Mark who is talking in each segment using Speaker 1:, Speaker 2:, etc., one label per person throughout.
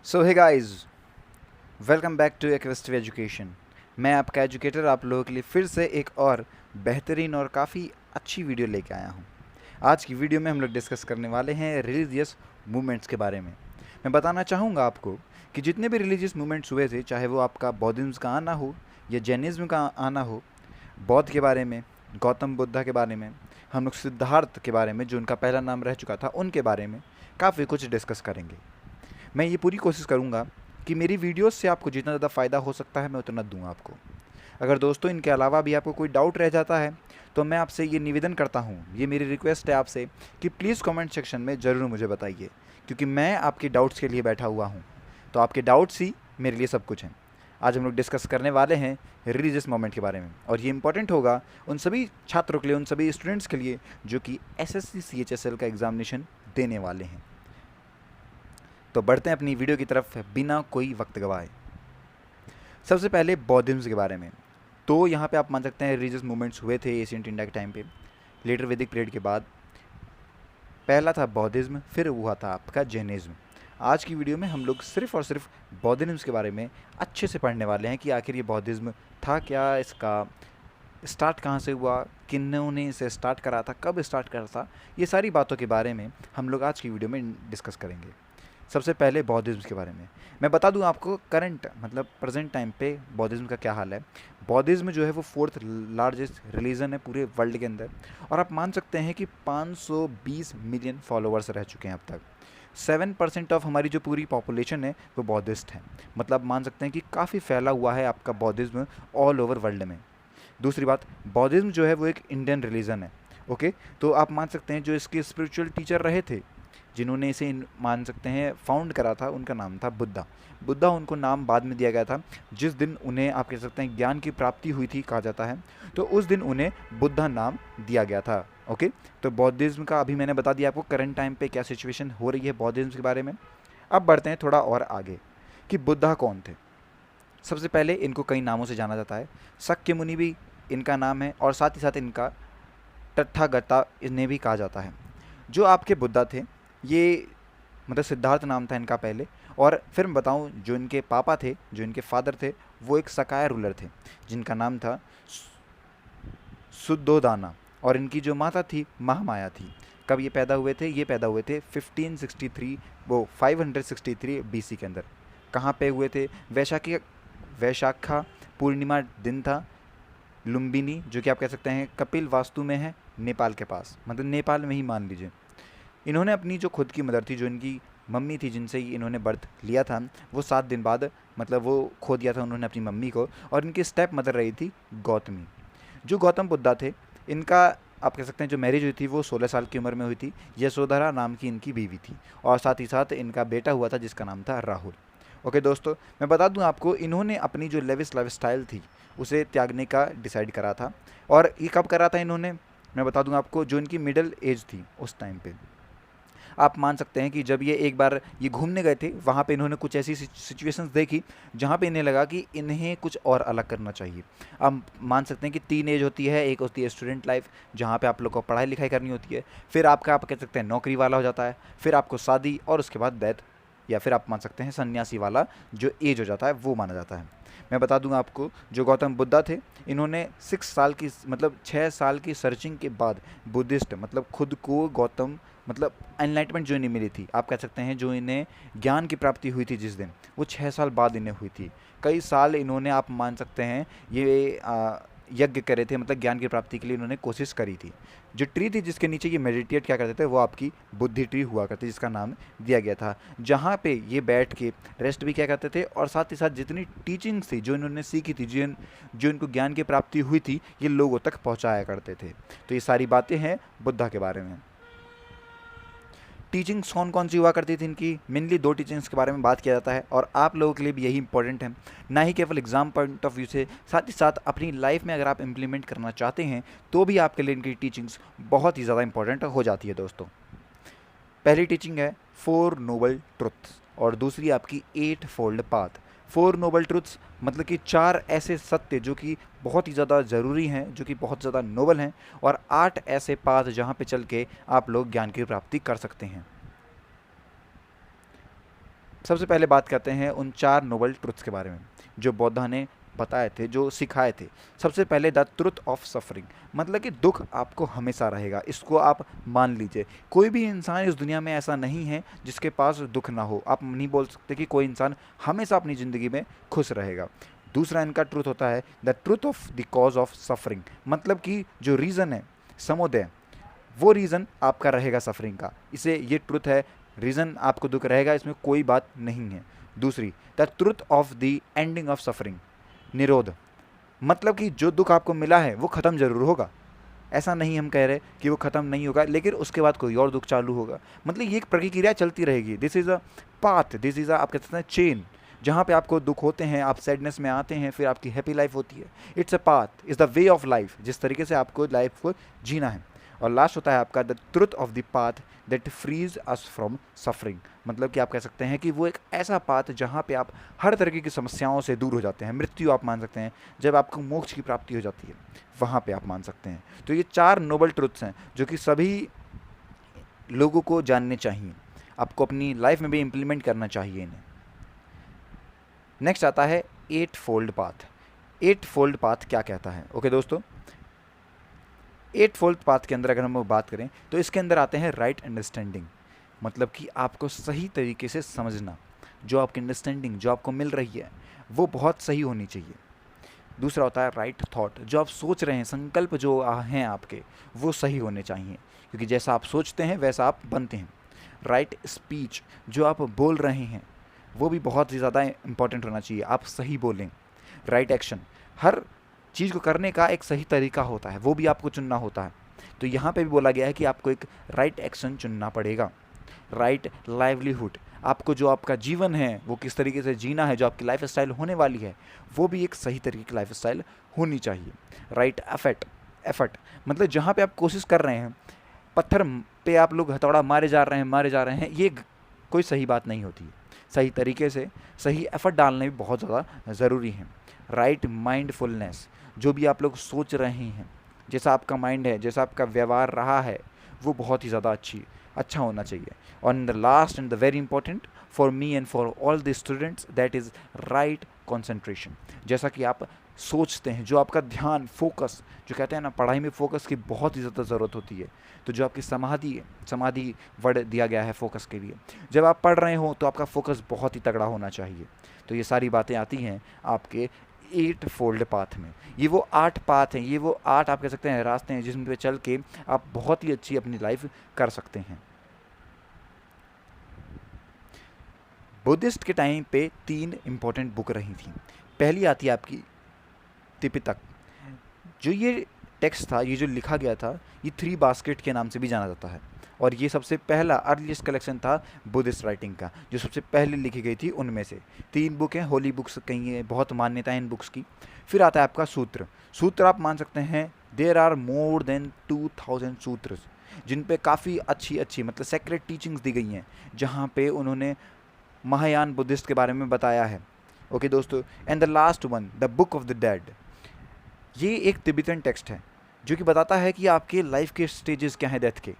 Speaker 1: So hey guys, welcome back to Aquestive education. मैं आपका educator आप लोगों के लिए फिर से एक और बेहतरीन और काफ़ी अच्छी वीडियो लेके आया हूँ। आज की वीडियो में हम लोग डिस्कस करने वाले हैं रिलीजियस मूवमेंट्स के बारे में। मैं बताना चाहूँगा आपको कि जितने भी रिलीजियस मूवमेंट्स हुए थे, चाहे वो आपका बौद्धिज्म का आना हो या जैनिज्म का आना हो, बौद्ध के बारे में, गौतम बुद्धा के बारे में, हम लोग सिद्धार्थ के बारे में जो उनका पहला नाम रह चुका था उनके बारे में काफ़ी कुछ डिस्कस करेंगे। मैं ये पूरी कोशिश करूँगा कि मेरी वीडियोस से आपको जितना ज़्यादा फ़ायदा हो सकता है मैं उतना दूँ आपको। अगर दोस्तों इनके अलावा भी आपको कोई डाउट रह जाता है तो मैं आपसे ये निवेदन करता हूँ, ये मेरी रिक्वेस्ट है आपसे कि प्लीज़ कमेंट सेक्शन में ज़रूर मुझे बताइए, क्योंकि मैं आपके डाउट्स के लिए बैठा हुआ हूँ। तो आपके डाउट्स ही मेरे लिए सब कुछ हैं। आज हम लोग डिस्कस करने वाले हैं रिलीजियस मोमेंट के बारे में, और ये इंपॉर्टेंट होगा उन सभी छात्रों के लिए, उन सभी स्टूडेंट्स के लिए जो कि एसएससी सीएचएसएल का एग्ज़ामिनेशन देने वाले हैं। तो बढ़ते हैं अपनी वीडियो की तरफ बिना कोई वक्त गवाए। सबसे पहले बौद्धिज्म के बारे में। तो यहाँ पे आप मान सकते हैं रिलीजियस मूवमेंट्स हुए थे एशियंट इंडिया के टाइम पे, लेटर वैदिक पीरियड के बाद। पहला था बौद्धिज्म, फिर हुआ था आपका जैनिज्म। आज की वीडियो में हम लोग सिर्फ और सिर्फ बौद्धिज्म के बारे में अच्छे से पढ़ने वाले हैं कि आखिर ये बौद्धिज्म था क्या, इसका स्टार्ट कहाँ से हुआ, किन्होंने इसे स्टार्ट करा था, कब स्टार्ट करा था, ये सारी बातों के बारे में हम लोग आज की वीडियो में डिस्कस करेंगे। सबसे पहले बौद्धिज्म के बारे में मैं बता दूं आपको, करंट मतलब प्रेजेंट टाइम पे बौद्धिज्म का क्या हाल है। बौद्धिज्म जो है वो फोर्थ लार्जेस्ट रिलीजन है पूरे वर्ल्ड के अंदर, और आप मान सकते हैं कि 520 मिलियन फॉलोअर्स रह चुके हैं अब तक। 7% ऑफ हमारी जो पूरी पॉपुलेशन है वो बौद्धिस्ट है। मतलब मान सकते हैं कि काफ़ी फैला हुआ है आपका बौद्धिज्म ऑल ओवर वर्ल्ड में। दूसरी बात, बौद्धिज्म जो है वो एक इंडियन रिलीजन है। ओके, तो आप मान सकते हैं जो इसके स्पिरिचुअल टीचर रहे थे, जिन्होंने इसे मान सकते हैं फाउंड करा था, उनका नाम था बुद्धा। बुद्धा उनको नाम बाद में दिया गया था, जिस दिन उन्हें आप कह सकते हैं ज्ञान की प्राप्ति हुई थी कहा जाता है, तो उस दिन उन्हें बुद्धा नाम दिया गया था। ओके, तो बौद्धिज्म का अभी मैंने बता दिया आपको करंट टाइम पे क्या सिचुएशन हो रही है बौद्धिज्म के बारे में। अब बढ़ते हैं थोड़ा और आगे कि बुद्धा कौन थे। सबसे पहले इनको कई नामों से जाना जाता है। शक्य मुनि भी इनका नाम है, और साथ ही साथ इनका तथागता इन्हें भी कहा जाता है। जो आपके बुद्धा थे, ये मतलब सिद्धार्थ नाम था इनका पहले, और फिर मैं बताऊँ जो इनके पापा थे, जो इनके फादर थे, वो एक सकाय रूलर थे जिनका नाम था शुद्धोदाना, और इनकी जो माता थी महामाया थी। कब ये पैदा हुए थे? ये पैदा हुए थे 1563, वो 563 बीसी के अंदर। कहाँ पे हुए थे? वैशाखा पूर्णिमा दिन था। लुम्बिनी, जो कि आप कह सकते हैं कपिल वास्तु में है, नेपाल के पास, मतलब नेपाल में ही मान लीजिए। इन्होंने अपनी जो खुद की मदर थी, जो इनकी मम्मी थी जिनसे ही इन्होंने बर्थ लिया था, वो 7 दिन बाद मतलब वो खो दिया था उन्होंने अपनी मम्मी को, और इनकी स्टेप मदर रही थी गौतमी। जो गौतम बुद्धा थे, इनका आप कह सकते हैं जो मैरिज हुई थी वो 16 साल की उम्र में हुई थी। यशोधरा नाम की इनकी बीवी थी, और साथ ही साथ इनका बेटा हुआ था जिसका नाम था राहुल। ओके दोस्तों, मैं बता दूं आपको, इन्होंने अपनी जो लेविश लाइफ स्टाइल थी उसे त्यागने का डिसाइड करा था। और ये कब करा था इन्होंने? मैं बता दूं आपको, जो इनकी मिडिल एज थी उस टाइम पे। आप मान सकते हैं कि जब ये एक बार ये घूमने गए थे, वहाँ पे इन्होंने कुछ ऐसी सिचुएशंस देखी जहाँ पे इन्हें लगा कि इन्हें कुछ और अलग करना चाहिए। आप मान सकते हैं कि 3 एज होती है। एक होती है स्टूडेंट लाइफ, जहाँ पे आप लोग को पढ़ाई लिखाई करनी होती है। फिर आपका आप कह सकते हैं नौकरी वाला हो जाता है। फिर आपको शादी, और उसके बाद डेथ, या फिर आप मान सकते हैं सन्यासी वाला जो एज हो जाता है वो माना जाता है। मैं बता दूंगा आपको, जो गौतम बुद्धा थे, इन्होंने 6 साल की सर्चिंग के बाद बुद्धिस्ट मतलब खुद को गौतम मतलब एनलाइटमेंट जो इन्हें मिली थी, आप कह सकते हैं जो इन्हें ज्ञान की प्राप्ति हुई थी जिस दिन, वो 6 साल बाद इन्हें हुई थी। कई साल इन्होंने आप मान सकते हैं ये यज्ञ करे थे, मतलब ज्ञान की प्राप्ति के लिए इन्होंने कोशिश करी थी। जो ट्री थी जिसके नीचे ये मेडिटेट क्या करते थे, वो आपकी बुद्धि ट्री हुआ करती, जिसका नाम दिया गया था, जहाँ पे ये बैठ के रेस्ट भी क्या करते थे, और साथ ही साथ जितनी टीचिंग्स थी जो इन्होंने सीखी थी, जो इनको ज्ञान की प्राप्ति हुई थी, ये लोगों तक पहुँचाया करते थे। तो ये सारी बातें हैं बुद्धा के बारे में। टीचिंग्स कौन कौन सी हुआ करती थी इनकी? मेनली 2 टीचिंग्स के बारे में बात किया जाता है, और आप लोगों के लिए भी यही इंपॉर्टेंट है, ना ही केवल एग्जाम पॉइंट ऑफ व्यू से, साथ ही साथ अपनी लाइफ में अगर आप इम्प्लीमेंट करना चाहते हैं तो भी आपके लिए इनकी टीचिंग्स बहुत ही ज़्यादा इंपॉर्टेंट हो जाती है दोस्तों। पहली टीचिंग है 4 नोबल ट्रुथ्स, और दूसरी आपकी 8 फोल्ड पाथ। 4 नोबल ट्रुथ्स मतलब कि 4 ऐसे सत्य जो कि बहुत ही ज़्यादा ज़रूरी हैं, जो कि बहुत ज़्यादा नोबल हैं, और 8 ऐसे पाथ जहाँ पे चल के आप लोग ज्ञान की प्राप्ति कर सकते हैं। सबसे पहले बात करते हैं उन 4 नोबल ट्रुथ्स के बारे में जो बौद्धा ने बताए थे, जो सिखाए थे। सबसे पहले द ट्रुथ ऑफ सफरिंग, मतलब कि दुख आपको हमेशा रहेगा, इसको आप मान लीजिए। कोई भी इंसान इस दुनिया में ऐसा नहीं है जिसके पास दुख ना हो। आप नहीं बोल सकते कि कोई इंसान हमेशा अपनी ज़िंदगी में खुश रहेगा। दूसरा इनका ट्रुथ होता है the truth of the cause of suffering, मतलब कि जो रीज़न है, समुदय, वो रीज़न आपका रहेगा सफरिंग का। इसे ये ट्रुथ है, रीज़न आपको दुख रहेगा, इसमें कोई बात नहीं है। दूसरी the truth of the ending of suffering, निरोध, मतलब कि जो दुख आपको मिला है वो ख़त्म ज़रूर होगा। ऐसा नहीं हम कह रहे कि वो ख़त्म नहीं होगा, लेकिन उसके बाद कोई और दुख चालू होगा। मतलब ये एक प्रक्रिया चलती रहेगी। This is a path, this is a, आप कह सकते हैं, चेन, जहाँ पे आपको दुख होते हैं, आप सैडनेस में आते हैं, फिर आपकी हैप्पी लाइफ होती है। It's a path, is the way of life, जिस तरीके से आपको लाइफ को जीना है। और लास्ट होता है आपका the truth of the path that frees us from suffering, मतलब कि आप कह सकते हैं कि वो एक ऐसा पाथ जहाँ पे आप हर तरीके की समस्याओं से दूर हो जाते हैं। मृत्यु आप मान सकते हैं, जब आपको मोक्ष की प्राप्ति हो जाती है, वहाँ पे आप मान सकते हैं। तो ये 4 नोबल ट्रुथ्स हैं जो कि सभी लोगों को जानने चाहिए, आपको अपनी लाइफ में भी इम्प्लीमेंट करना चाहिए इन्हें। नेक्स्ट आता है 8 फोल्ड पाथ। 8 फोल्ड पाथ क्या कहता है? ओके दोस्तों, 8 फोल्ड पाथ के अंदर अगर हम बात करें तो इसके अंदर आते हैं राइट अंडरस्टैंडिंग, मतलब कि आपको सही तरीके से समझना, जो आपकी अंडरस्टैंडिंग जो आपको मिल रही है वो बहुत सही होनी चाहिए। दूसरा होता है राइट थॉट, जो आप सोच रहे हैं, संकल्प जो हैं आपके, वो सही होने चाहिए, क्योंकि जैसा आप सोचते हैं वैसा आप बनते हैं। राइट स्पीच, जो आप बोल रहे हैं वो भी बहुत ही ज़्यादा इंपॉर्टेंट होना चाहिए, आप सही बोलें। राइट एक्शन, हर चीज़ को करने का एक सही तरीका होता है, वो भी आपको चुनना होता है। तो यहाँ पे भी बोला गया है कि आपको एक राइट एक्शन चुनना पड़ेगा। राइट लाइवलीहुड, आपको जो आपका जीवन है वो किस तरीके से जीना है, जो आपकी लाइफ स्टाइल होने वाली है वो भी एक सही तरीके की लाइफ स्टाइल होनी चाहिए। राइट एफर्ट, मतलब जहाँ पे आप कोशिश कर रहे हैं, पत्थर पे आप लोग हथौड़ा मारे जा रहे हैं, ये कोई सही बात नहीं होती है। सही तरीके से सही एफर्ट डालने भी बहुत ज़्यादा ज़रूरी है। राइट माइंडफुलनेस, जो भी आप लोग सोच रहे हैं, जैसा आपका माइंड है, जैसा आपका व्यवहार रहा है, वो बहुत ही ज़्यादा अच्छा होना चाहिए। और in the last and the very important for me and for all the students, that is right concentration, जैसा कि आप सोचते हैं, जो आपका ध्यान, फोकस, जो कहते हैं ना पढ़ाई में फोकस की बहुत ही ज़्यादा ज़रूरत होती है, तो जो आपकी समाधि वर्ड दिया गया है फोकस के लिए, जब आप पढ़ रहे हो तो आपका फोकस बहुत ही तगड़ा होना चाहिए। तो ये सारी बातें आती हैं आपके 8 फोल्ड पाथ में। ये वो 8 पाथ हैं, ये वो 8 आप कह सकते हैं रास्ते हैं जिसमें पे चल के आप बहुत ही अच्छी अपनी लाइफ कर सकते हैं। बुद्धिस्ट के टाइम पे 3 इंपॉर्टेंट बुक रही थी। पहली आती है आपकी त्रिपिटक, जो ये टेक्स्ट था, ये जो लिखा गया था, ये 3 बास्केट के नाम से भी जाना जाता है, और ये सबसे पहला अर्लीस्ट कलेक्शन था बुद्धिस्ट राइटिंग का, जो सबसे पहले लिखी गई थी। उनमें से 3 बुक हैं, होली बुक्स कहीं है, बहुत मान्यता है इन बुक्स की। फिर आता है आपका सूत्र आप मान सकते हैं देयर आर मोर देन 2000 सूत्र, जिन पे काफ़ी अच्छी मतलब सेक्रेट टीचिंग्स दी गई हैं, जहाँ पे उन्होंने महायान बुद्धिस्ट के बारे में बताया है। ओके दोस्तों, and the last one the book of the dead, ये एक तिब्बतन टेक्स्ट है जो कि बताता है कि आपके लाइफ के स्टेजेस क्या हैं, डेथ के,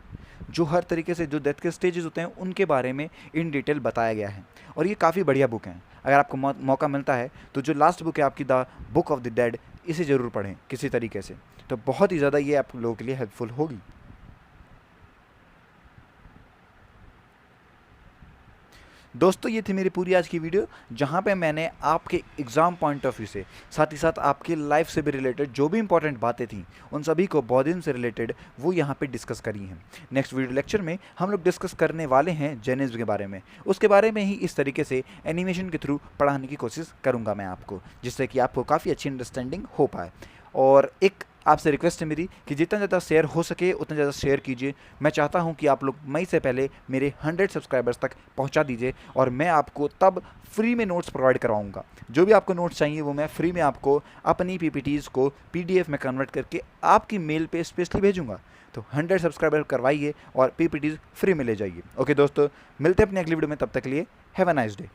Speaker 1: जो हर तरीके से जो डेथ के स्टेजेस होते हैं उनके बारे में इन डिटेल बताया गया है। और ये काफ़ी बढ़िया बुक है, अगर आपको मौका मिलता है तो जो लास्ट बुक है आपकी the book of the dead, इसे ज़रूर पढ़ें किसी तरीके से, तो बहुत ही ज़्यादा ये आप लोगों के लिए हेल्पफुल होगी। दोस्तों, ये थी मेरी पूरी आज की वीडियो, जहाँ पे मैंने आपके एग्ज़ाम पॉइंट ऑफ व्यू से, साथ ही साथ आपकी लाइफ से भी रिलेटेड जो भी इंपॉर्टेंट बातें थी उन सभी को बौद्धिज्म से रिलेटेड वो यहाँ पे डिस्कस करी हैं। नेक्स्ट वीडियो लेक्चर में हम लोग डिस्कस करने वाले हैं जैनिज्म के बारे में। उसके बारे में ही इस तरीके से एनिमेशन के थ्रू पढ़ाने की कोशिश करूँगा मैं आपको, जिससे कि आपको काफ़ी अच्छी अंडरस्टैंडिंग हो पाए। और एक आपसे रिक्वेस्ट है मेरी कि जितना ज़्यादा शेयर हो सके उतना ज़्यादा शेयर कीजिए। मैं चाहता हूं कि आप लोग मई से पहले मेरे 100 सब्सक्राइबर्स तक पहुंचा दीजिए, और मैं आपको तब फ्री में नोट्स प्रोवाइड करवाऊंगा। जो भी आपको नोट्स चाहिए वो मैं फ्री में आपको अपनी पीपीटीज़ को पीडीएफ में कन्वर्ट करके आपकी मेल पे स्पेशली भेजूंगा। तो 100 सब्सक्राइबर करवाइए और पीपीटीज़ फ्री में ले जाइए। ओके दोस्तों, मिलते हैं अपनी अगली वीडियो में, तब तक के लिए हैव अ नाइस डे।